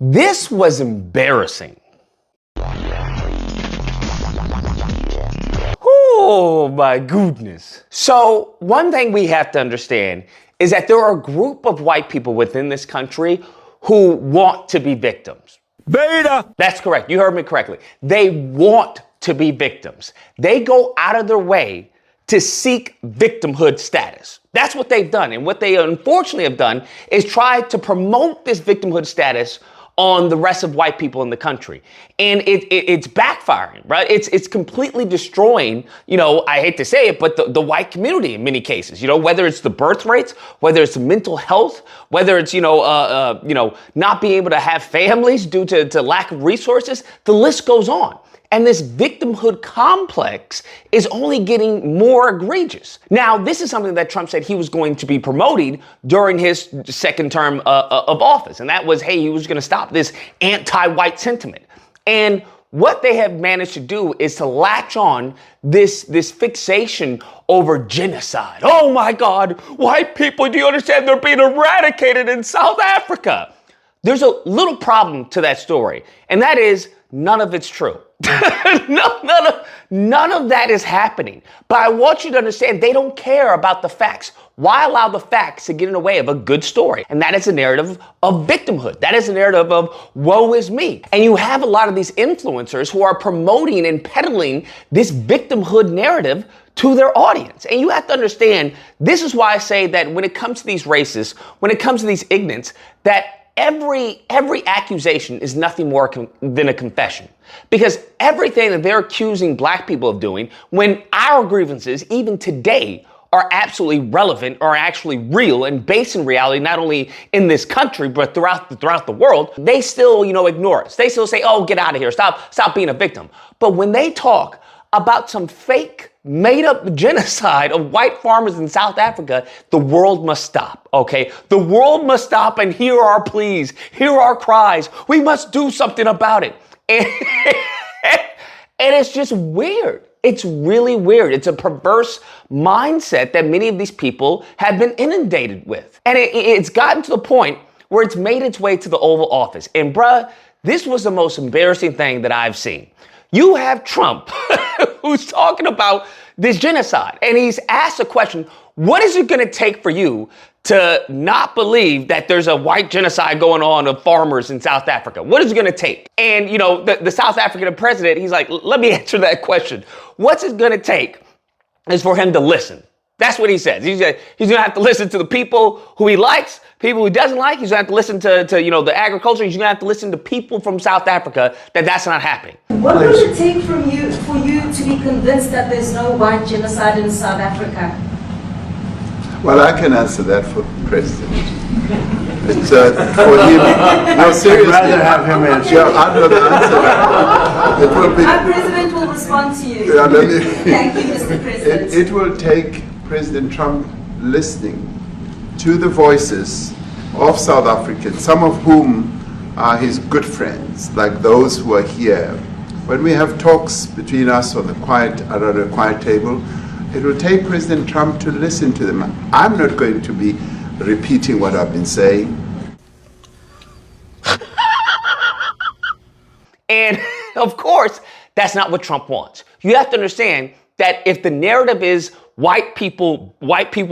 This was embarrassing. Oh my goodness. So one thing we have to understand is that there are a group of white people within this country who want to be victims. Beta! That's correct. You heard me correctly. They want to be victims. They go out of their way to seek victimhood status. That's what they've done. And what they unfortunately have done is try to promote this victimhood status on the rest of white people in the country. And it's backfiring, right? It's completely destroying, I hate to say it, but the white community in many cases, whether it's the birth rates, whether it's mental health, whether it's, not being able to have families due to lack of resources, the list goes on. And this victimhood complex is only getting more egregious. Now, this is something that Trump said he was going to be promoting during his second term of office. And that was, hey, he was going to stop this anti-white sentiment. And what they have managed to do is to latch on this fixation over genocide. Oh, my God, white people, do you understand? They're being eradicated in South Africa. There's a little problem to that story, and that is none of it's true. None of that is happening. But I want you to understand they don't care about the facts. Why allow the facts to get in the way of a good story? And that is a narrative of victimhood. That is a narrative of woe is me. And you have a lot of these influencers who are promoting and peddling this victimhood narrative to their audience. And you have to understand, this is why I say that when it comes to these races, when it comes to these ignorants, that every accusation is nothing more than a confession. Because everything that they're accusing black people of doing, when our grievances, even today, are absolutely relevant, are actually real and based in reality, not only in this country, but throughout the world, they still, ignore us. They still say, oh, get out of here. Stop being a victim. But when they talk about some fake made up genocide of white farmers in South Africa, the world must stop, okay? The world must stop and hear our pleas, hear our cries. We must do something about it. And it's just weird. It's really weird. It's a perverse mindset that many of these people have been inundated with. And it's gotten to the point where it's made its way to the Oval Office. And bruh, this was the most embarrassing thing that I've seen. You have Trump who's talking about this genocide, and he's asked a question, what is it going to take for you to not believe that there's a white genocide going on of farmers in South Africa? What is it going to take? And, the South African president, he's like, let me answer that question. What's it going to take is for him to listen. That's what he says. He's going to have to listen to the people who he likes, people who he doesn't like. He's going to have to listen to the agriculture. He's going to have to listen to people from South Africa that's not happening. What would it take for you to be convinced that there's no white genocide in South Africa? Well, I can answer that for the president. It's for him. No, seriously. I'd rather have him answer. Yeah, I'd rather answer that. It will be, Our president will respond to you. Yeah, Thank you, Mr. President. It will take President Trump listening to the voices of South Africans, some of whom are his good friends, like those who are here. When we have talks between us on around a quiet table, it will take President Trump to listen to them. I'm not going to be repeating what I've been saying. And of course, that's not what Trump wants. You have to understand that if the narrative is white people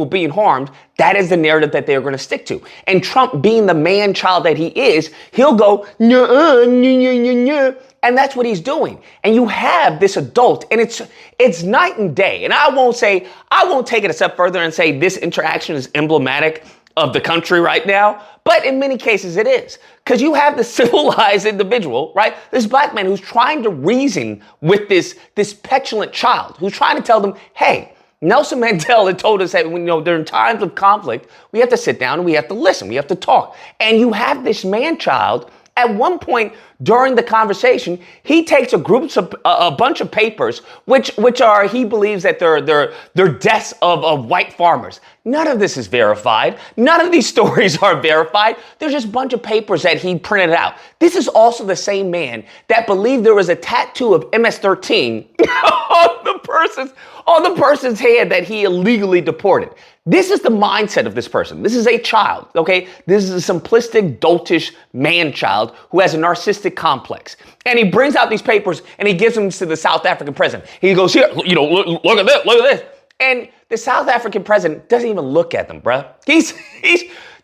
being harmed, that is the narrative that they're going to stick to. And Trump, being the man-child that he is, he'll go, nuh-uh, nuh-uh. And that's what he's doing. And you have this adult, and it's night and day. And I won't take it a step further and say this interaction is emblematic of the country right now, but in many cases it is. Because you have the civilized individual, right? This black man who's trying to reason with this petulant child, who's trying to tell them, hey, Nelson Mandela had told us that during times of conflict, we have to sit down and we have to listen, we have to talk. And you have this man-child. At one point during the conversation, he takes a bunch of papers, which are, he believes that they're deaths of white farmers. None of this is verified. None of these stories are verified. There's just a bunch of papers that he printed out. This is also the same man that believed there was a tattoo of MS-13 on the person's head that he illegally deported. This is the mindset of this person. This is a child, okay? This is a simplistic, doltish man-child who has a narcissistic complex. And he brings out these papers and he gives them to the South African president. He goes, here, look at this. And the South African president doesn't even look at them, bruh. He's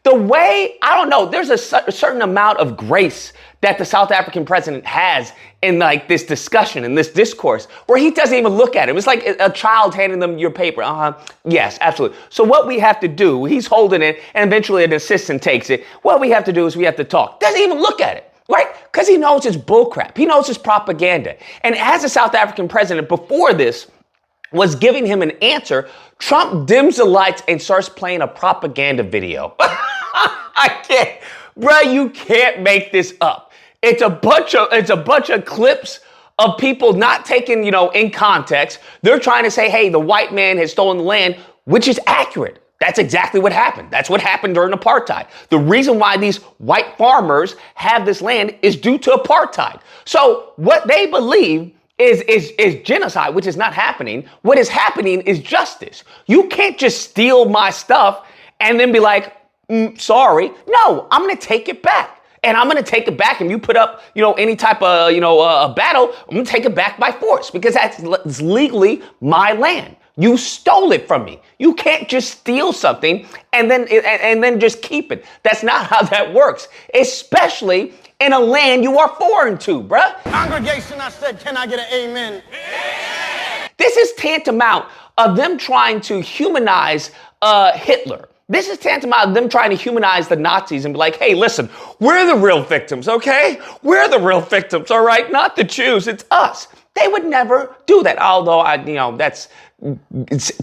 the way, I don't know, there's a certain amount of grace that the South African president has in like this discussion, in this discourse, where he doesn't even look at him. It's like a child handing them your paper. Yes, absolutely. So what we have to do, he's holding it, and eventually an assistant takes it. What we have to do is we have to talk. Doesn't even look at it, right? Because he knows it's bullcrap. He knows it's propaganda. And as a South African president before this was giving him an answer, Trump dims the lights and starts playing a propaganda video. I can't, bruh, you can't make this up. It's a bunch of clips of people not taken, in context. They're trying to say, hey, the white man has stolen the land, which is accurate. That's exactly what happened. That's what happened during apartheid. The reason why these white farmers have this land is due to apartheid. So what they believe is genocide, which is not happening. What is happening is justice. You can't just steal my stuff and then be like, sorry. No, I'm going to take it back. And I'm going to take it back. And you put up, any type of, a battle, I'm going to take it back by force because that's legally my land. You stole it from me. You can't just steal something and then just keep it. That's not how that works, especially in a land you are foreign to, bruh. Congregation, I said, can I get an amen? This is tantamount of them trying to humanize Hitler. This is tantamount of them trying to humanize the Nazis and be like, hey, listen, we're the real victims, okay? We're the real victims, all right? Not the Jews, it's us. They would never do that, although that's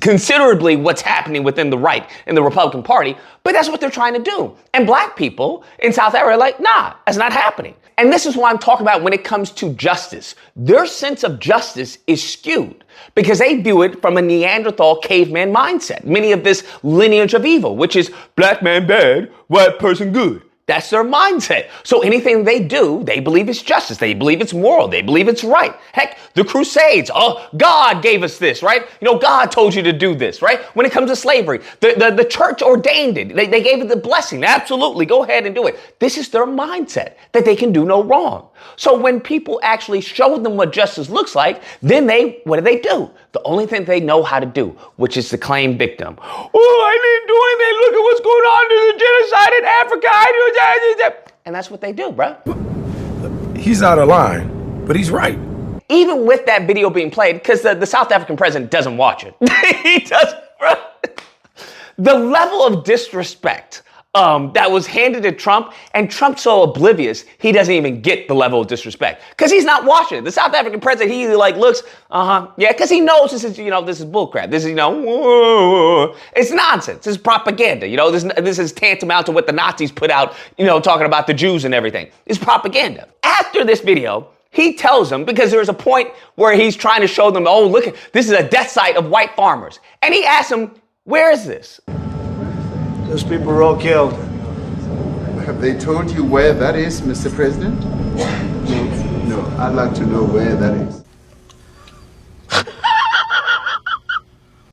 considerably what's happening within the right in the Republican Party, but that's what they're trying to do. And black people in South Africa are like, nah, that's not happening. And this is what I'm talking about when it comes to justice. Their sense of justice is skewed because they view it from a Neanderthal caveman mindset. Many of this lineage of evil, which is black man bad, white person good. That's their mindset. So anything they do, they believe it's justice. They believe it's moral. They believe it's right. Heck, the Crusades. Oh, God gave us this, right? God told you to do this, right? When it comes to slavery, the church ordained it. They gave it the blessing. Absolutely. Go ahead and do it. This is their mindset that they can do no wrong. So when people actually show them what justice looks like, then what do? The only thing they know how to do, which is to claim victim. Oh, I didn't do anything. Look at what's going on. There's a genocide in Africa. And that's what they do, bro. He's out of line, but he's right. Even with that video being played, because the South African president doesn't watch it. He doesn't, bro. The level of disrespect that was handed to Trump, and Trump's so oblivious, he doesn't even get the level of disrespect because he's not watching it. The South African president, he looks, yeah, because he knows this is bullcrap. This is, it's nonsense. This is propaganda. This is tantamount to what the Nazis put out, talking about the Jews and everything. It's propaganda. After this video, he tells them, because there's a point where he's trying to show them, oh, look, this is a death site of white farmers. And he asks them, where is this? Those people were all killed. Have they told you where that is, Mr. President? No, I'd like to know where that is.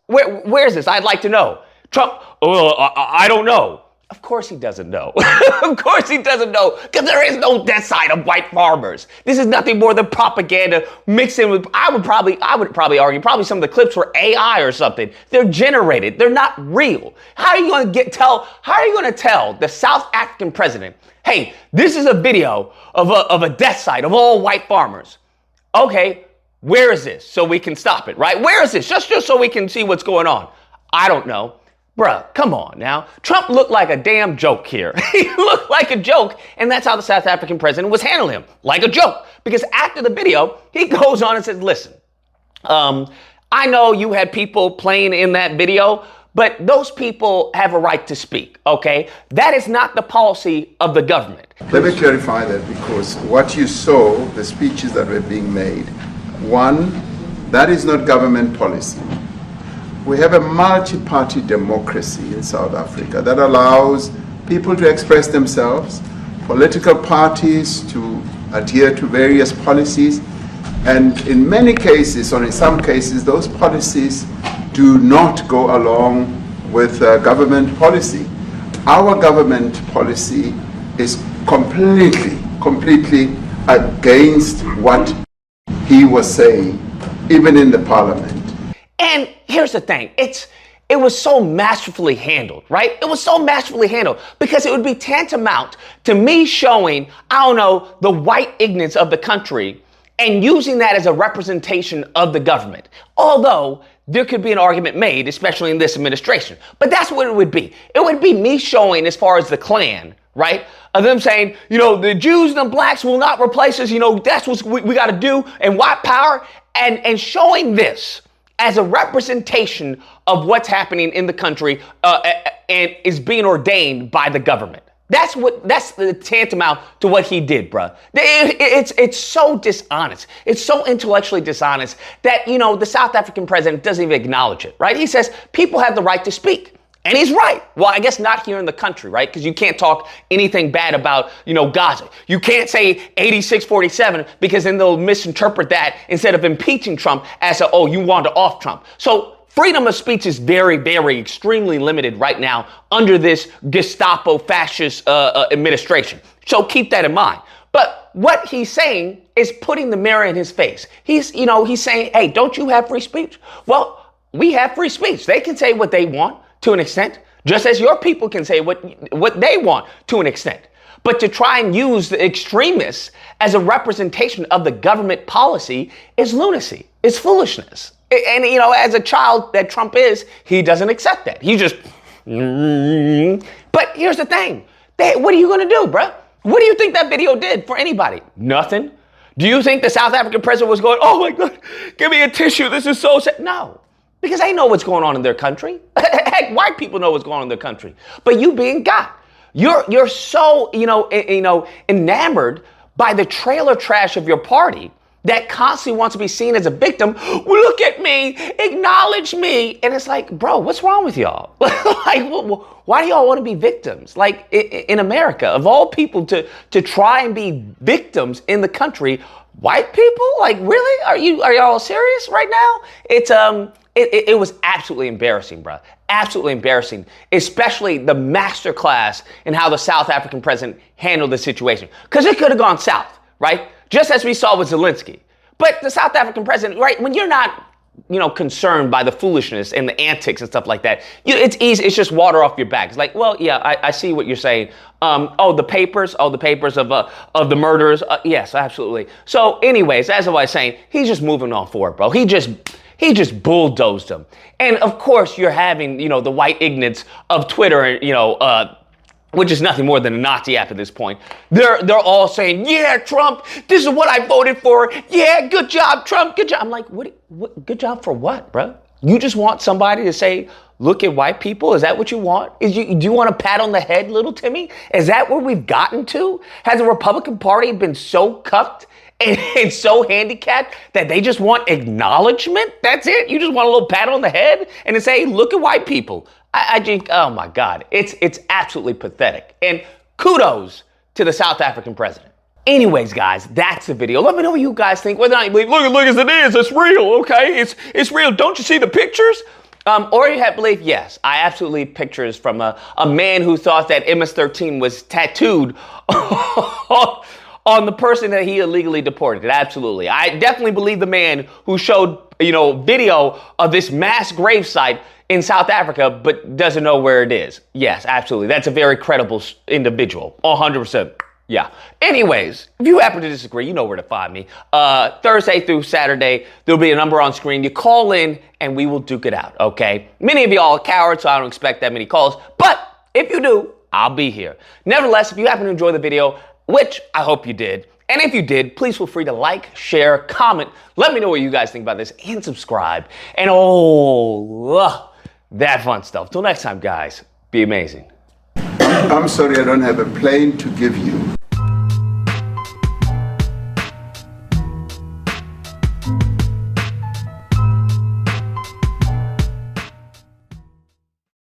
Where is this? I'd like to know. Trump, I don't know. Of course he doesn't know. Of course he doesn't know, because there is no death side of white farmers. This is nothing more than propaganda mixed in with, I would probably argue, probably some of the clips were AI or something. They're generated. They're not real. How are you going to tell the South African president, hey, this is a video of a death site of all white farmers? Okay, where is this? So we can stop it, right? Where is this? Just so we can see what's going on. I don't know. Bruh, come on now. Trump looked like a damn joke here. He looked like a joke, and that's how the South African president was handling him, like a joke. Because after the video, he goes on and says, listen, I know you had people playing in that video, but those people have a right to speak, okay? That is not the policy of the government. Let me clarify that, because what you saw, the speeches that were being made, one, that is not government policy. We have a multi-party democracy in South Africa that allows people to express themselves, political parties to adhere to various policies, And in many cases, or in some cases, those policies do not go along with government policy. Our government policy is completely against what he was saying, even in the parliament. And here's the thing, it was so masterfully handled, right? It was so masterfully handled because it would be tantamount to me showing, I don't know, the white ignorance of the country and using that as a representation of the government. Although there could be an argument made, especially in this administration, but that's what it would be. It would be me showing, as far as the Klan, right? Of them saying, you know, the Jews and the blacks will not replace us. You know, that's what we got to do, and white power, and showing this as a representation of what's happening in the country and is being ordained by the government. That's the tantamount to what he did, bruh. It's so dishonest. It's so intellectually dishonest that, you know, the South African president doesn't even acknowledge it, right? He says people have the right to speak. And he's right. Well, I guess not here in the country, right? Because you can't talk anything bad about, you know, Gaza. You can't say 86-47 because then they'll misinterpret that instead of impeaching Trump as oh, you want to off Trump. So freedom of speech is very, very extremely limited right now under this Gestapo fascist administration. So keep that in mind. But what he's saying is putting the mirror in his face. He's saying, hey, don't you have free speech? Well, we have free speech. They can say what they want to an extent, just as your people can say what they want to an extent. But to try and use the extremists as a representation of the government policy is lunacy. It's foolishness. And, you know, as a child that Trump is, he doesn't accept that. He just, But here's the thing. What are you going to do, bruh? What do you think that video did for anybody? Nothing. Do you think the South African president was going, oh my God, give me a tissue. This is so sad. No, because they know what's going on in their country. Heck, white people know what's going on in their country. But you being got, you're so, enamored by the trailer trash of your party that constantly wants to be seen as a victim. Well, look at me, acknowledge me. And it's like, bro, what's wrong with y'all? Like, why do y'all want to be victims? Like in America, of all people to try and be victims in the country, white people? Like, really? Are y'all serious right now? It was absolutely embarrassing, bro. Absolutely embarrassing, especially the masterclass in how the South African president handled the situation. Because it could have gone south, right? Just as we saw with Zelenskiy. But the South African president, right, when you're not, concerned by the foolishness and the antics and stuff like that, it's easy. It's just water off your back. It's like, well, yeah, I see what you're saying. The papers of the murders. Yes, absolutely. So anyways, as I was saying, he's just moving on forward, bro. He just bulldozed them. And of course, you're having, the white ignorance of Twitter, which is nothing more than a Nazi app at this point. They're all saying, yeah, Trump, this is what I voted for. Yeah, good job, Trump, good job. I'm like, what good job for what, bro? You just want somebody to say, look at white people? Is that what you want? Do you want a pat on the head, little Timmy? Is that where we've gotten to? Has the Republican Party been so cuffed and so handicapped that they just want acknowledgement? That's it? You just want a little pat on the head and to say, look at white people? I think, oh my God, it's absolutely pathetic. And kudos to the South African president. Anyways, guys, that's the video. Let me know what you guys think. Whether or not you believe, look as it is, it's real, okay? It's real. Don't you see the pictures? Or you have belief, yes, I absolutely pictures from a man who thought that MS-13 was tattooed on the person that he illegally deported. Absolutely. I definitely believe the man who showed, video of this mass gravesite in South Africa, but doesn't know where it is. Yes, absolutely. That's a very credible individual. 100%. Yeah. Anyways, if you happen to disagree, you know where to find me. Thursday through Saturday, there'll be a number on screen. You call in and we will duke it out, okay? Many of y'all are cowards, so I don't expect that many calls. But if you do, I'll be here. Nevertheless, if you happen to enjoy the video, which I hope you did, and if you did, please feel free to like, share, comment. Let me know what you guys think about this and subscribe. And that fun stuff. Till next time, guys, be amazing. I'm sorry, I don't have a plane to give you.